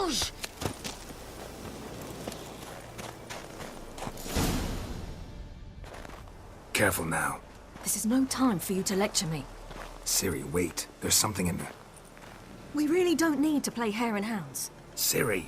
Shh. Careful now. This is no time for you to lecture me. Ciri, wait. There's something in there. We really don't need to play hare and hounds. Ciri.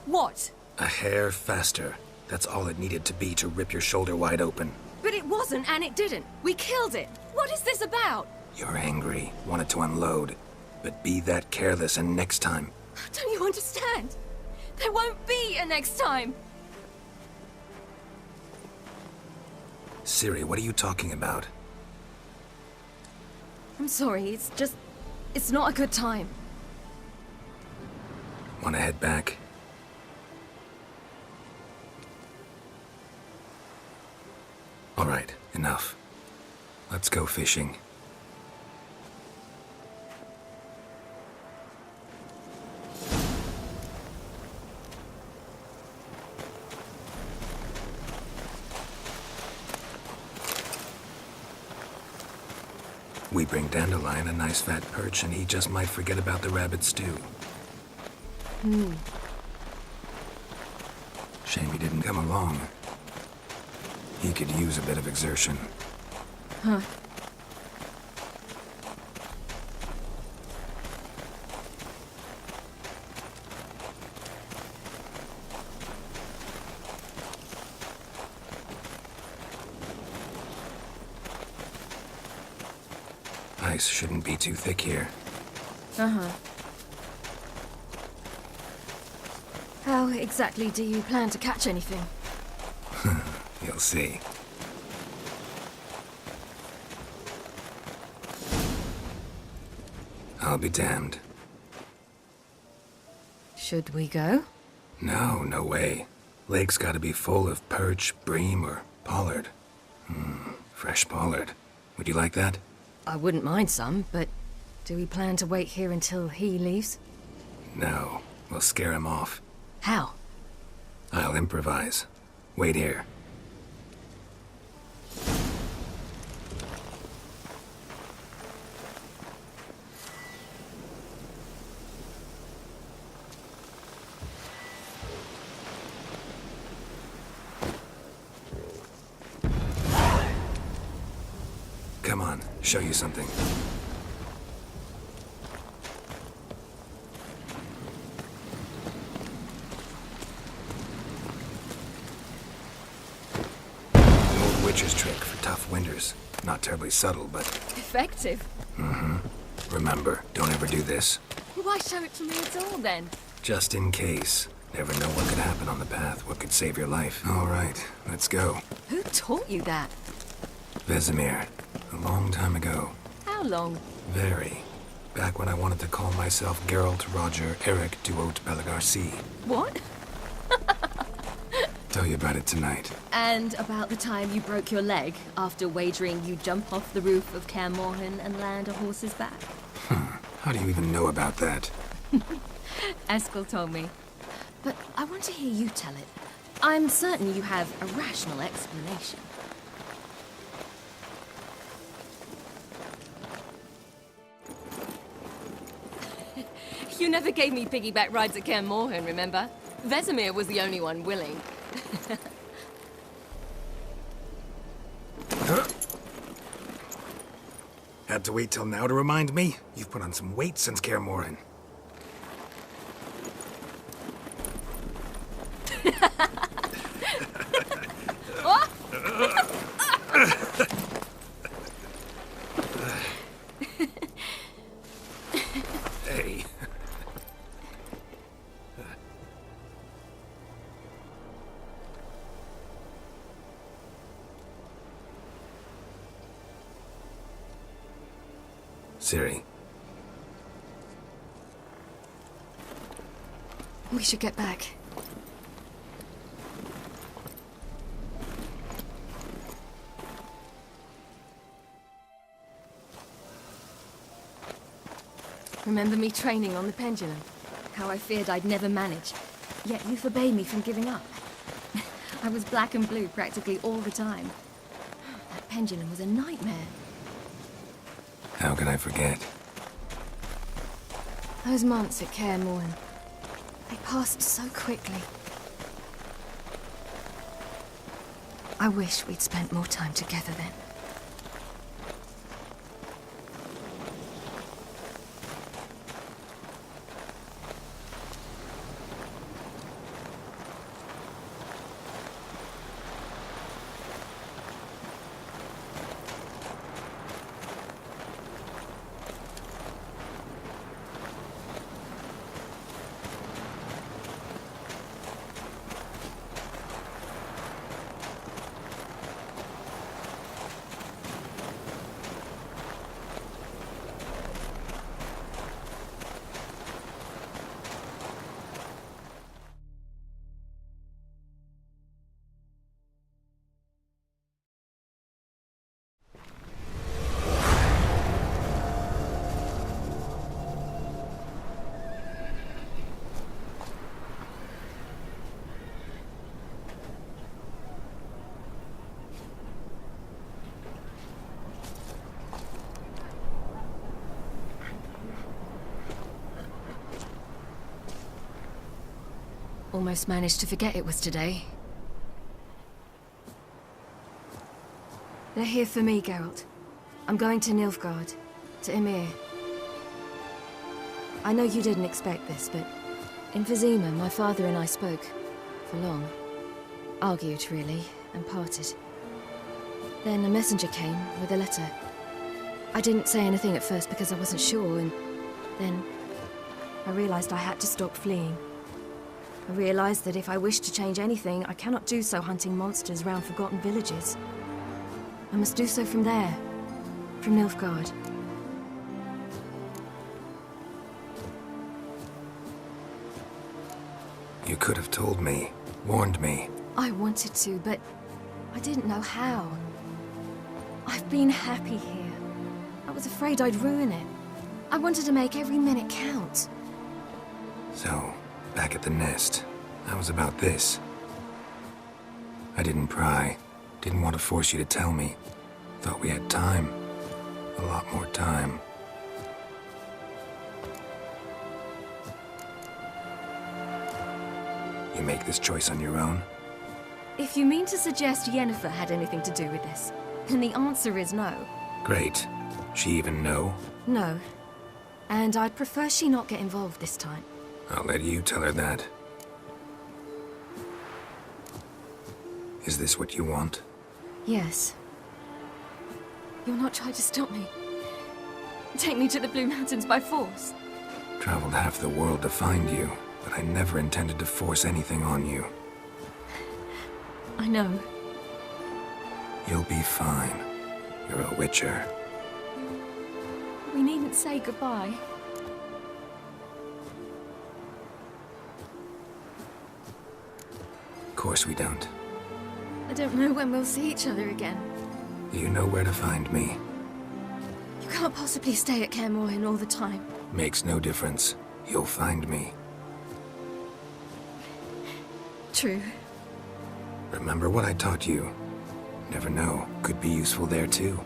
What? A hair faster. That's all it needed to be to rip your shoulder wide open. But it wasn't, and it didn't. We killed it. What is this about? You're angry, wanted to unload. But be that careless and next time. Don't you understand? There won't be a next time. Ciri, what are you talking about? I'm sorry, it's not a good time. Wanna head back? All right, enough. Let's go fishing. We bring Dandelion a nice fat perch, and he just might forget about the rabbit stew. Shame he didn't come along. He could use a bit of exertion. Huh. Ice shouldn't be too thick here. Uh-huh. How exactly do you plan to catch anything? You'll see. I'll be damned. Should we go? No, no way. Lake's gotta be full of perch, bream, or pollard. Fresh pollard. Would you like that? I wouldn't mind some, but do we plan to wait here until he leaves? No, we'll scare him off. How? I'll improvise. Wait here. Come on, show you something. An old witch's trick for tough winters. Not terribly subtle, but... Effective. Remember, don't ever do this. Why show it to me at all, then? Just in case. Never know what could happen on the path, what could save your life. All right, let's go. Who taught you that? Vesemir. A long time ago. How long? Very. Back when I wanted to call myself Geralt Roger Eric Duot Belagarcy. What? Tell you about it tonight. And about the time you broke your leg after wagering you'd jump off the roof of Kaer Morhen and land a horse's back? How do you even know about that? Eskel told me. But I want to hear you tell it. I'm certain you have a rational explanation. You never gave me piggyback rides at Kaer Morhen, remember? Vesemir was the only one willing. Had to wait till now to remind me? You've put on some weight since Kaer Morhen. Hey. Ciri. We should get back. Remember me training on the pendulum? How I feared I'd never manage. Yet you forbade me from giving up. I was black and blue practically all the time. That pendulum was a nightmare. How can I forget? Those months at Kaer Morhen, they passed so quickly. I wish we'd spent more time together then. Almost managed to forget it was today. They're here for me, Geralt. I'm going to Nilfgaard, to Ymir. I know you didn't expect this, but in Vizima, my father and I spoke. For long. Argued, really, and parted. Then a messenger came with a letter. I didn't say anything at first because I wasn't sure, and then I realized I had to stop fleeing. I realized that if I wish to change anything, I cannot do so hunting monsters round forgotten villages. I must do so from there, from Nilfgaard. You could have told me, warned me. I wanted to, but I didn't know how. I've been happy here. I was afraid I'd ruin it. I wanted to make every minute count. So, back at the nest, that was about this. I didn't pry. Didn't want to force you to tell me. Thought we had time. A lot more time. You make this choice on your own? If you mean to suggest Yennefer had anything to do with this, then the answer is no. Great. She even know? No. And I'd prefer she not get involved this time. I'll let you tell her that. Is this what you want? Yes. You'll not try to stop me. Take me to the Blue Mountains by force. Traveled half the world to find you, but I never intended to force anything on you. I know. You'll be fine. You're a Witcher. We needn't say goodbye. Of course we don't. I don't know when we'll see each other again. You know where to find me. You can't possibly stay at Kaer Morhen all the time. Makes no difference. You'll find me. True. Remember what I taught you. Never know. Could be useful there too.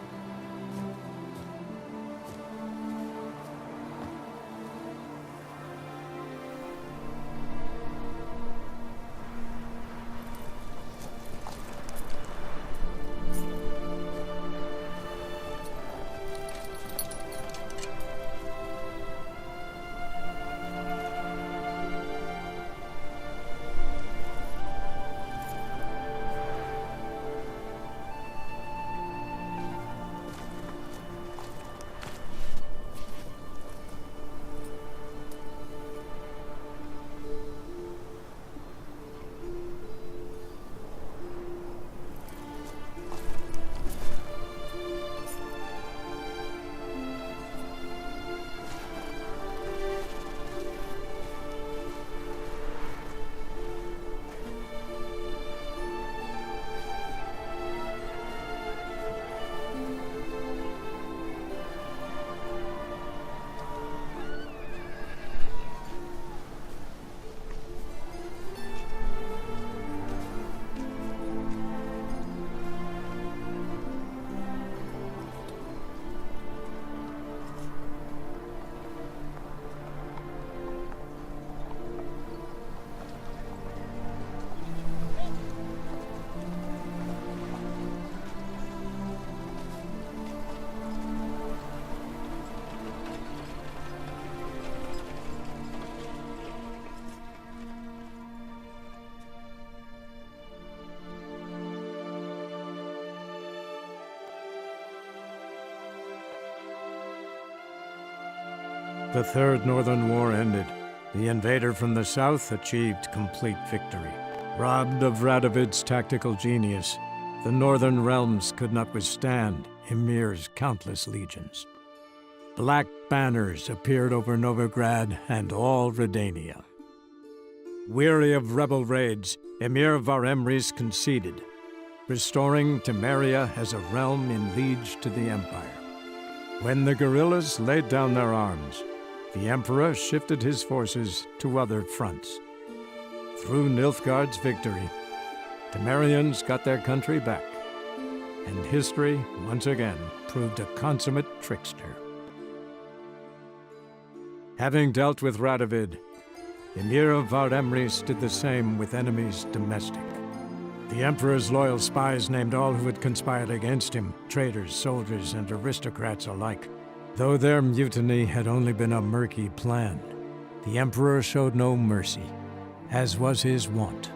The Third Northern War ended. The invader from the south achieved complete victory. Robbed of Radovid's tactical genius, the Northern realms could not withstand Ymir's countless legions. Black banners appeared over Novigrad and all Redania. Weary of rebel raids, Ymir Varemris conceded, restoring Temeria as a realm in liege to the Empire. When the guerrillas laid down their arms, the Emperor shifted his forces to other fronts. Through Nilfgaard's victory, Temerians got their country back, and history once again proved a consummate trickster. Having dealt with Radovid, Ymir of Varemris did the same with enemies domestic. The Emperor's loyal spies named all who had conspired against him, traitors, soldiers, and aristocrats alike. Though their mutiny had only been a murky plan, the Emperor showed no mercy, as was his wont.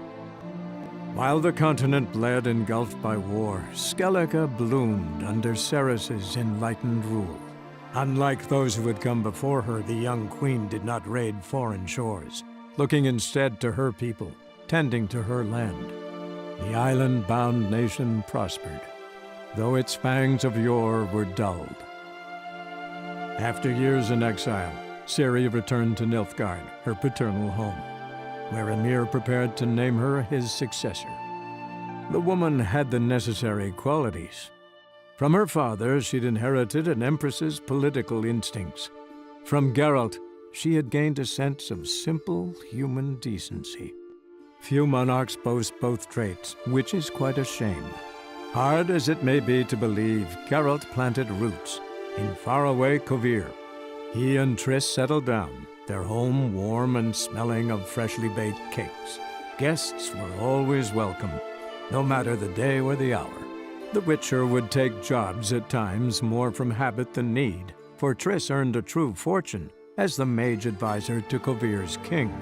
While the continent bled engulfed by war, Skellige bloomed under Ceres's enlightened rule. Unlike those who had come before her, the young queen did not raid foreign shores, looking instead to her people, tending to her land. The island-bound nation prospered, though its fangs of yore were dulled. After years in exile, Ciri returned to Nilfgaard, her paternal home, where Ymir prepared to name her his successor. The woman had the necessary qualities. From her father, she'd inherited an empress's political instincts. From Geralt, she had gained a sense of simple human decency. Few monarchs boast both traits, which is quite a shame. Hard as it may be to believe, Geralt planted roots in faraway Kovir. He and Triss settled down, their home warm and smelling of freshly baked cakes. Guests were always welcome, no matter the day or the hour. The Witcher would take jobs at times more from habit than need, for Triss earned a true fortune as the mage advisor to Kovir's king.